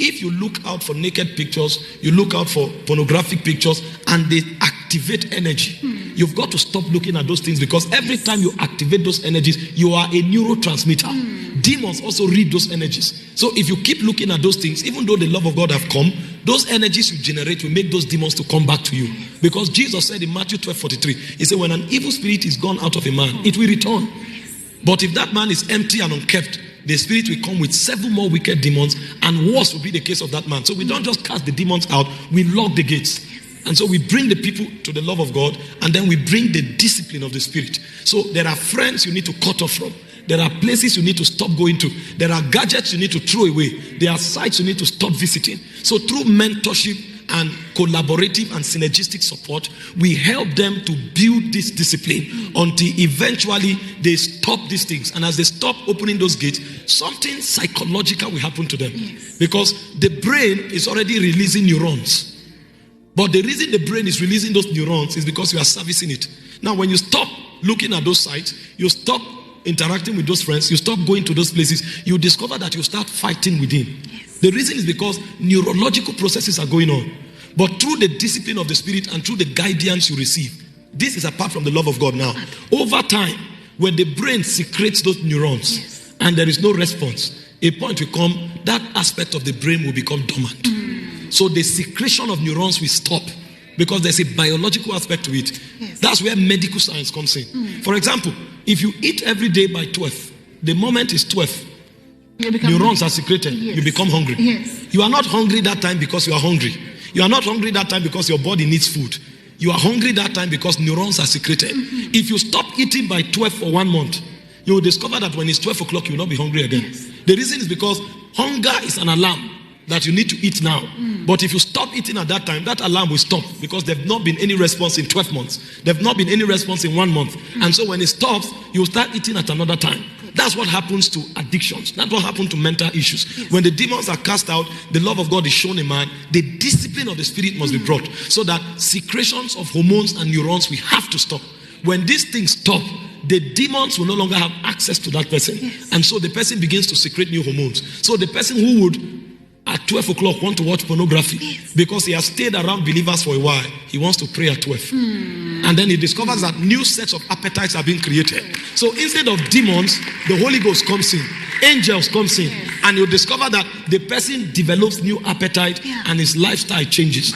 if you look out for naked pictures, you look out for pornographic pictures, and they activate energy, you've got to stop looking at those things, because every time you activate those energies, you are a neurotransmitter. Demons also read those energies. So if you keep looking at those things, even though the love of God have come, those energies you generate will make those demons to come back to you. Because Jesus said in Matthew 12:43, he said, when an evil spirit is gone out of a man, it will return. But if that man is empty and unkept, the spirit will come with 7 more wicked demons, and worse will be the case of that man. So we don't just cast the demons out, we lock the gates. And so we bring the people to the love of God, and then we bring the discipline of the spirit. So there are friends you need to cut off from. There are places you need to stop going to. There are gadgets you need to throw away. There are sites you need to stop visiting. So through mentorship and collaborative and synergistic support, we help them to build this discipline until eventually they stop these things. And as they stop opening those gates, something psychological will happen to them. Because the brain is already releasing neurons. But the reason the brain is releasing those neurons is because you are servicing it. Now, when you stop looking at those sites, you stop interacting with those friends, you stop going to those places, you discover that you start fighting within. The reason is because neurological processes are going on. But through the discipline of the spirit and through the guidance you receive, this is apart from the love of God now. Over time, when the brain secretes those neurons and there is no response, a point will come, that aspect of the brain will become dormant. So the secretion of neurons will stop, because there's a biological aspect to it. That's where medical science comes in. For example, if you eat every day by 12, the moment is 12, neurons are secreted. You become hungry. You are not hungry that time because you are hungry. You are not hungry that time because your body needs food. You are hungry that time because neurons are secreted. If you stop eating by 12 for 1 month, you will discover that when it's 12 o'clock, you will not be hungry again. The reason is because hunger is an alarm that you need to eat now. But if you stop eating at that time, that alarm will stop, because there have not been any response in 12 months. There have not been any response in 1 month. And so when it stops, you start eating at another time. That's what happens to addictions. That's what happens to mental issues. When the demons are cast out, the love of God is shown in man, the discipline of the spirit must be brought, so that secretions of hormones and neurons we have to stop. When these things stop, the demons will no longer have access to that person. And so the person begins to secrete new hormones. So the person who would at 12 o'clock want to watch pornography, because he has stayed around believers for a while, he wants to pray at 12. And then he discovers that new sets of appetites are being created. So instead of demons, the Holy Ghost comes in, angels comes in, and you discover that the person develops new appetite and his lifestyle changes.